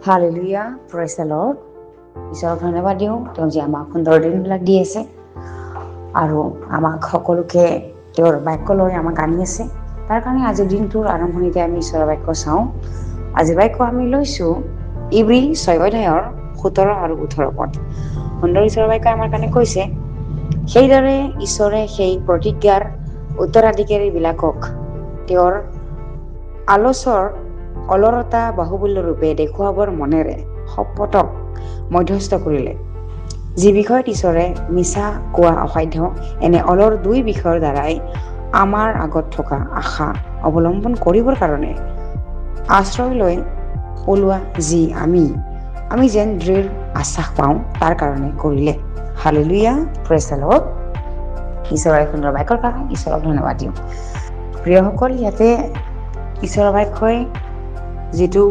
Hallelujah, praise the lord. ঈশ্বৰক ধন্যবাদ দিওঁ, তেওঁ যে আমাক সুন্দৰ দিনবিলাক দি আছে আৰু আমাক সকলোকে তেওঁৰ বাক্য লৈ আমাক আনি আছে। তাৰ কাৰণে আজিৰ দিনটোৰ আৰম্ভণিতে আমি ঈশ্বৰৰ বাক্য চাওঁ। আজিৰ বাক্য আমি লৈছোঁ ইব্ৰী 6 অধ্যায়ৰ 17 আৰু 18 পদ। সুন্দৰ ঈশ্বৰৰ বাক্য আমাৰ কাৰণে কৈছে, সেইদৰে ঈশ্বৰে সেই প্ৰতিজ্ঞাৰ উত্তৰাধিকাৰীবিলাকক তেওঁৰ আলচৰ অলৰতা বাহুবল্য ৰূপে দেখুৱাবৰ মনেৰে শপতক মধ্যস্থ কৰিলে। যি বিষয়ত ঈশ্বৰে মিছা কোৱা অসাধ্য, এনে অলৰ দুই বিষয়ৰ দ্বাৰাই আমাৰ আগত থকা আশা অৱলম্বন কৰিবৰ কাৰণে আশ্ৰয় লৈ পলোৱা যি আমি যেন দৃঢ় আশ্বাস পাওঁ, তাৰ কাৰণে কৰিলে। Hallelujah, praise the lord. ঈশ্বৰৰ সুন্দৰ বাক্যৰ কাৰণে ঈশ্বৰক ধন্যবাদ দিওঁ। প্ৰিয়সকল, ইয়াতে ঈশ্বৰৰ বাক্যই যিটো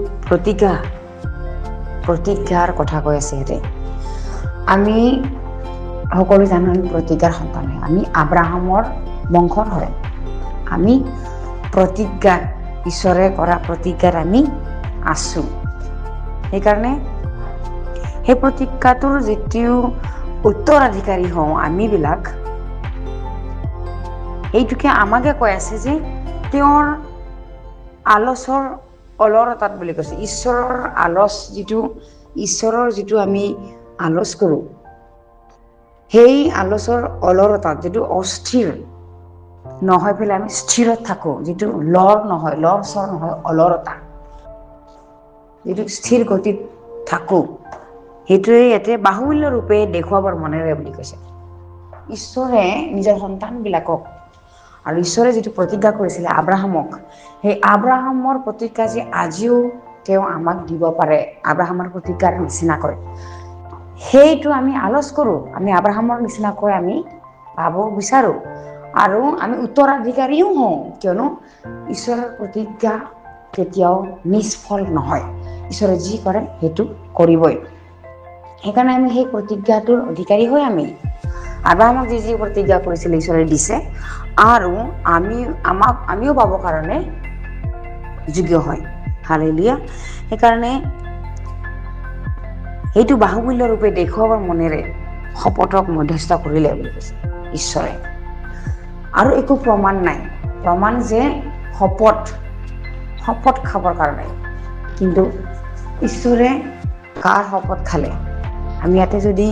প্ৰতিজ্ঞাৰ কথা কৈ আছে, ইয়াতে আমি সকলো জানো আমি প্ৰতিজ্ঞাৰ সন্তান হয়। আমি আব্ৰাহামৰ বংশৰ হয়। আমি প্ৰতিজ্ঞা, ঈশ্বৰে কৰা প্ৰতিজ্ঞাত আমি আছো। সেইকাৰণে সেই প্ৰতিজ্ঞাটোৰ যিটো উত্তৰাধিকাৰী হওঁ আমিবিলাক, এইটোকে আমাকে কৈ আছে যে তেওঁৰ আলচৰ অলৰতাত বুলি কৈছে। ঈশ্বৰৰ যিটো আমি আলচ কৰোঁ, সেই আলচৰ অলৰতাত যিটো অস্থিৰ নহয় পেলাই আমি স্থিৰত থাকোঁ, যিটো লৰ চৰ নহয়, অলৰতা, যিটো স্থিৰ গতিত থাকোঁ, সেইটোৱে ইয়াতে বাহুল্য ৰূপে দেখুৱাবৰ মনেৰে বুলি কৈছে। ঈশ্বৰে নিজৰ সন্তানবিলাকক আৰু ঈশ্বৰে যিটো প্ৰতিজ্ঞা কৰিছিলে আব্ৰাহামক, সেই আব্ৰাহামৰ প্ৰতিজ্ঞা যে আজিও তেওঁ আমাক দিব পাৰে, আব্ৰাহামৰ প্ৰতিজ্ঞাৰ নিচিনাকৈ, সেইটো আমি আলচ কৰোঁ। আমি আব্ৰাহামৰ নিচিনাকৈ আমি পাব বিচাৰোঁ আৰু আমি উত্তৰাধিকাৰীও হওঁ, কিয়নো ঈশ্বৰৰ প্ৰতিজ্ঞা কেতিয়াও নিষ্ফল নহয়। ঈশ্বৰে যি কৰে সেইটো কৰিবই। সেইকাৰণে আমি সেই প্ৰতিজ্ঞাটোৰ অধিকাৰী হৈ আমি আব্ৰাহামক যি প্ৰতিজ্ঞা কৰিছিলে ঈশ্বৰে দিছে, আৰু আমিও পাবৰ কাৰণে যোগ্য হয়। হালেলুয়া। সেইকাৰণে সেইটো বাহুবল্য ৰূপে দেখুৱাবৰ মনেৰে শপতক মধ্যস্থ কৰিলে বুলি কৈছে ঈশ্বৰে। আৰু একো প্ৰমাণ নাই, প্ৰমাণ যে শপত খাবৰ কাৰণে। কিন্তু ঈশ্বৰে কাৰ শপত খালে? আমি ইয়াতে যদি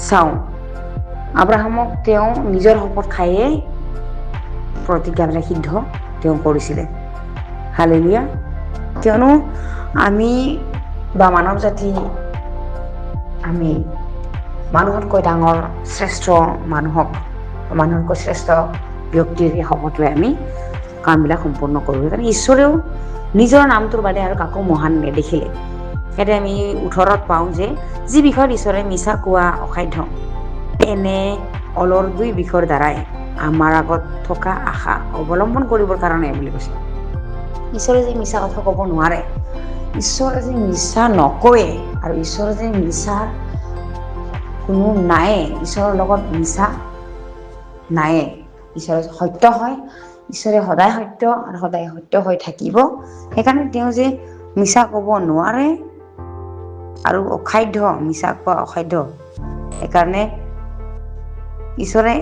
চাওঁ, আব্ৰাহামক তেওঁ নিজৰ শপত খায়েই প্ৰতিজ্ঞাবিলাক সিদ্ধ তেওঁ কৰিছিলে। হালেলুয়া। কিয়নো আমি বা মানৱ জাতি, আমি মানুহতকৈ ডাঙৰ শ্ৰেষ্ঠ মানুহতকৈ শ্ৰেষ্ঠ ব্যক্তিৰ এই শপতটোৱে আমি কামবিলাক সম্পূৰ্ণ কৰোঁ। সেইকাৰণে ঈশ্বৰেও নিজৰ নামটোৰ বাদে আৰু কাকো মহান নেদেখিলে। ইয়াতে আমি 18ত পাওঁ যে যি বিষয়ত ঈশ্বৰে মিছা কোৱা অসাধ্য, এনে অলৰ দুই বিষয়ৰ দ্বাৰাই আমাৰ আগত থকা আশা অৱলম্বন কৰিবৰ কাৰণে বুলি কৈছে। ঈশ্বৰে যে মিছা কথা ক'ব নোৱাৰে, ঈশ্বৰে যে মিছা নকয়ে, আৰু ঈশ্বৰে যে মিছাৰ কোনো নায়ে, ঈশ্বৰৰ লগত মিছা নায়ে। ঈশ্বৰ সত্য হয়, ঈশ্বৰে সদায় সত্য আৰু সদায় সত্য হৈ থাকিব। সেইকাৰণে তেওঁ যে মিছা ক'ব নোৱাৰে আৰু অসাধ্য, মিছা কোৱা অসাধ্য। সেইকাৰণে ঈশ্বৰে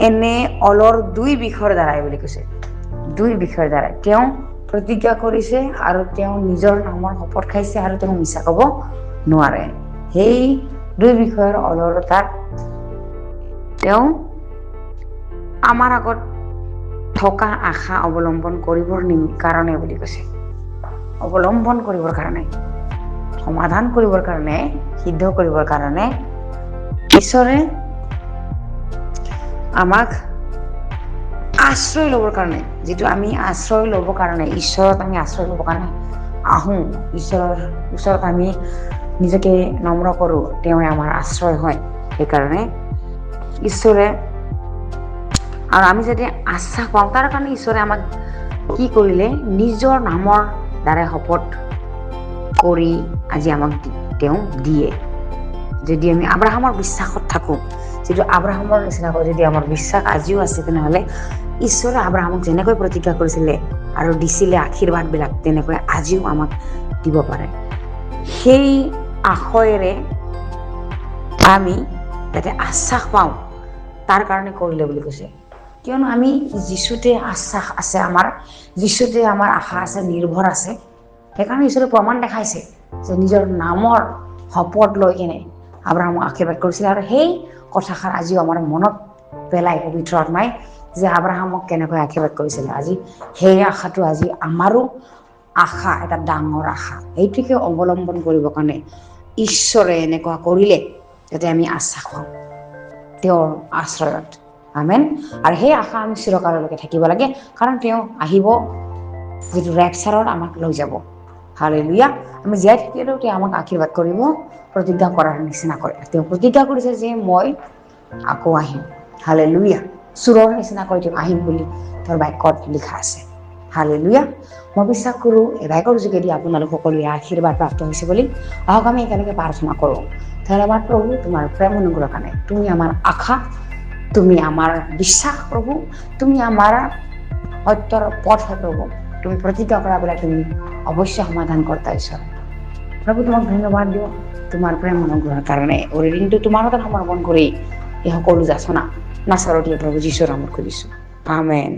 এনে অলৰ দুই বিষয়ৰ দ্বাৰাই বুলি কৈছে। দুই বিষয়ৰ দ্বাৰাই তেওঁ প্ৰতিজ্ঞা কৰিছে আৰু তেওঁ নিজৰ নামৰ শপত খাইছে, আৰু তেওঁ মিছা ক'ব নোৱাৰে। সেই দুই বিষয়ৰ অলৰতাত তেওঁ আমাৰ আগত থকা আশা অৱলম্বন কৰিবৰ কাৰণে বুলি কৈছে। অৱলম্বন কৰিবৰ কাৰণে, সমাধান কৰিবৰ কাৰণে, সিদ্ধ কৰিবৰ কাৰণে ঈশ্বৰে আমাক আশ্ৰয় ল'বৰ কাৰণে, যিটো আমি আশ্ৰয় ল'বৰ কাৰণে, ঈশ্বৰত আমি আশ্ৰয় ল'বৰ কাৰণে আহোঁ, ঈশ্বৰৰ ওচৰত আমি নিজকে নম্ৰ কৰোঁ, তেওঁৱে আমাৰ আশ্ৰয় হয়। সেইকাৰণে ঈশ্বৰে, আৰু আমি যদি আশ্বাস পাওঁ, তাৰ কাৰণে ঈশ্বৰে আমাক কি কৰিলে? নিজৰ নামৰ দ্বাৰাই শপত কৰি আজি আমাক তেওঁ দিয়ে। যদি আমি আব্ৰাহামৰ বিশ্বাসত থাকোঁ যিটো আব্ৰাহামৰ নিচিনাকৈ যদি আমাৰ বিশ্বাস আজিও আছে তেনেহ'লে ঈশ্বৰে আব্ৰাহামক যেনেকৈ প্ৰতিজ্ঞা কৰিছিলে আৰু দিছিলে আশীৰ্বাদবিলাক তেনেকৈ আজিও আমাক দিব পাৰে। সেই আশয়েৰে আমি যাতে আশ্বাস পাওঁ তাৰ কাৰণে কৰিলে বুলি কৈছে। কিয়নো আমি যীশুতে আশ্বাস আছে, আমাৰ যীশুতে আমাৰ আশা আছে, নিৰ্ভৰ আছে। সেইকাৰণে ঈশ্বৰে প্ৰমাণ দেখাইছে যে নিজৰ নামৰ শপত লৈ কিনে আব্ৰাহামক আশীৰ্বাদ কৰিছিলে। আৰু সেই কথাষাৰ আজিও আমাৰ মনত পেলাই পবিত্ৰ আত্মাই যে আব্ৰাহামক কেনেকৈ আশীৰ্বাদ কৰিছিলে। আজি সেই আশাটো আজি আমাৰো আশা, এটা ডাঙৰ আশা। এইটোকে অৱলম্বন কৰিবৰ কাৰণে ঈশ্বৰে এনেকুৱা কৰিলে যাতে আমি আশ্বাস পাওঁ তেওঁৰ আশ্ৰয়ত। আমেন। আৰু সেই আশা আমি চিৰকাললৈকে থাকিব লাগে, কাৰণ তেওঁ আহিব যিটো ৰেপচাৰত আমাক লৈ যাব। হালেলুয়া। আমি জীয়াই থাকিলেও তেওঁ আমাক আশীৰ্বাদ কৰিব, প্ৰতিজ্ঞা কৰাৰ নিচিনা কৰে। তেওঁ প্ৰতিজ্ঞা কৰিছে যে মই আকৌ আহিম। হালেলুয়া। চোৰৰ নিচিনাকৈ তেওঁ আহিম বুলি তেওঁৰ বাক্যত লিখা আছে। হালেলুয়া। মই বিশ্বাস কৰোঁ এই বাক্যৰ যোগেদি আপোনালোক সকলোৱে আশীৰ্বাদ প্ৰাপ্ত হৈছে বুলি। আহক আমি একেলগে প্ৰাৰ্থনা কৰোঁ। ধন্যবাদ প্ৰভু তোমাৰ প্ৰেম অনুগ্ৰহৰ কাৰণে। তুমি আমাৰ আশা, তুমি আমাৰ বিশ্বাস প্ৰভু, তুমি আমাৰ সত্যৰ পথ হয় প্ৰভু। তুমি প্ৰতিজ্ঞা কৰাবিলাক তুমি অৱশ্যে সমাধান কৰ্তা ঈশ্বৰ। প্ৰভু তোমাক ধন্যবাদ দিওঁ তোমাৰ প্ৰেম অনুগ্ৰহৰ কাৰণে। ওৰে দিনটো তোমাৰ হাতত সমৰ্পণ কৰি এই সকলো যাচনা নাচাৰতীয় প্ৰভু যীশুৰ নামত খুজিছোঁ। আমেন।